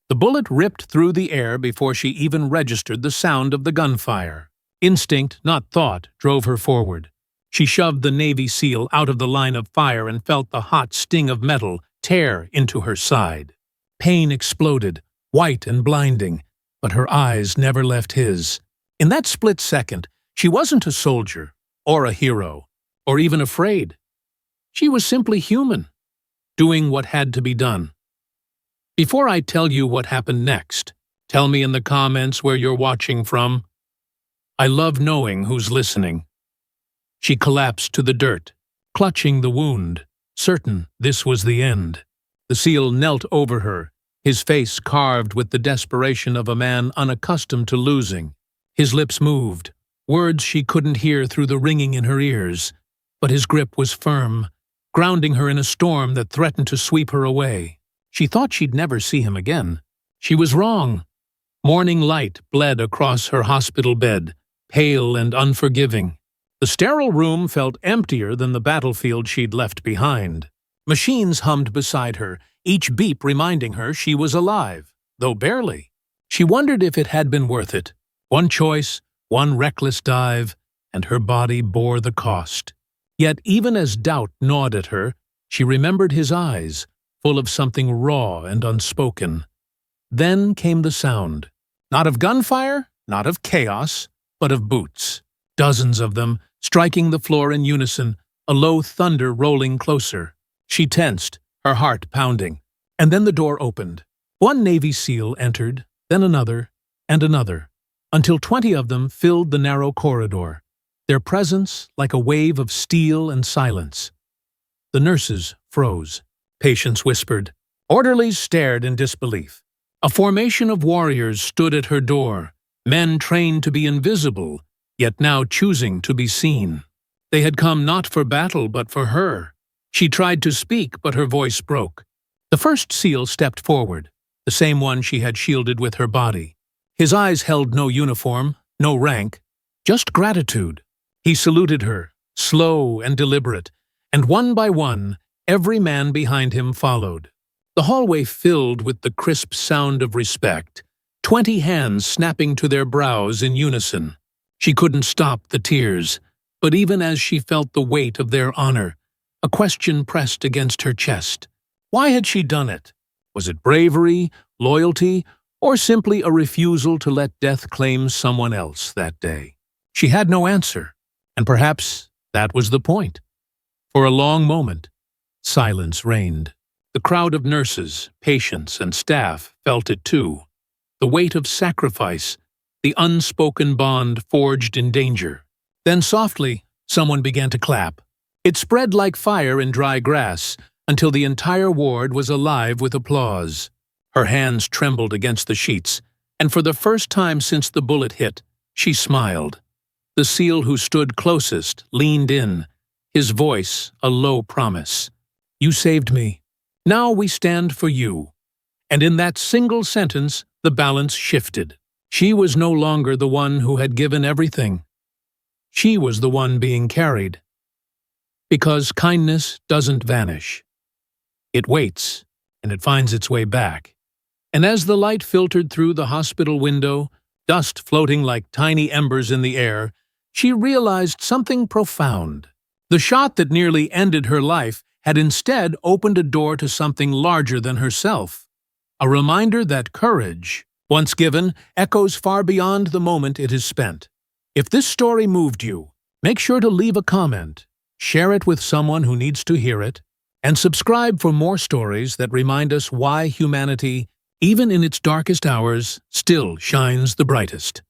The bullet ripped through the air before she even registered the sound of the gunfire. Instinct, not thought, drove her forward. She shoved the Navy SEAL out of the line of fire and felt the hot sting of metal tear into her side. Pain exploded, white and blinding, but her eyes never left his. In that split second, she wasn't a soldier, or a hero, or even afraid. She was simply human, doing what had to be done. Before I tell you what happened next, tell me in the comments where you're watching from. I love knowing who's listening. She collapsed to the dirt, clutching the wound, certain this was the end. The SEAL knelt over her, his face carved with the desperation of a man unaccustomed to losing. His lips moved, words she couldn't hear through the ringing in her ears, but his grip was firm, grounding her in a storm that threatened to sweep her away. She thought she'd never see him again. She was wrong. Morning light bled across her hospital bed, pale and unforgiving. The sterile room felt emptier than the battlefield she'd left behind. Machines hummed beside her, each beep reminding her she was alive, though barely. She wondered if it had been worth it. One choice, one reckless dive, and her body bore the cost. Yet even as doubt gnawed at her, she remembered his eyes, full of something raw and unspoken. Then came the sound. Not of gunfire, not of chaos, but of boots. Dozens of them, striking the floor in unison, a low thunder rolling closer. She tensed, her heart pounding. And then the door opened. One Navy SEAL entered, then another, and another, until 20 of them filled the narrow corridor, their presence like a wave of steel and silence. The nurses froze. Patients whispered. Orderlies stared in disbelief. A formation of warriors stood at her door, men trained to be invisible, yet now choosing to be seen. They had come not for battle but for her. She tried to speak, but her voice broke. The first SEAL stepped forward, the same one she had shielded with her body. His eyes held no uniform, no rank, just gratitude. He saluted her, slow and deliberate, and one by one, every man behind him followed. The hallway filled with the crisp sound of respect, 20 hands snapping to their brows in unison. She couldn't stop the tears, but even as she felt the weight of their honor, a question pressed against her chest. Why had she done it? Was it bravery, loyalty, or simply a refusal to let death claim someone else that day? She had no answer, and perhaps that was the point. For a long moment, silence reigned. The crowd of nurses, patients, and staff felt it too. The weight of sacrifice, the unspoken bond forged in danger. Then softly, someone began to clap. It spread like fire in dry grass until the entire ward was alive with applause. Her hands trembled against the sheets, and for the first time since the bullet hit, she smiled. The SEAL who stood closest leaned in, his voice a low promise. You saved me. Now we stand for you. And in that single sentence, the balance shifted. She was no longer the one who had given everything. She was the one being carried. Because kindness doesn't vanish. It waits, and it finds its way back. And as the light filtered through the hospital window, dust floating like tiny embers in the air, she realized something profound. The shot that nearly ended her life had instead opened a door to something larger than herself. A reminder that courage, once given, echoes far beyond the moment it is spent. If this story moved you, make sure to leave a comment, share it with someone who needs to hear it, and subscribe for more stories that remind us why humanity, even in its darkest hours, still shines the brightest.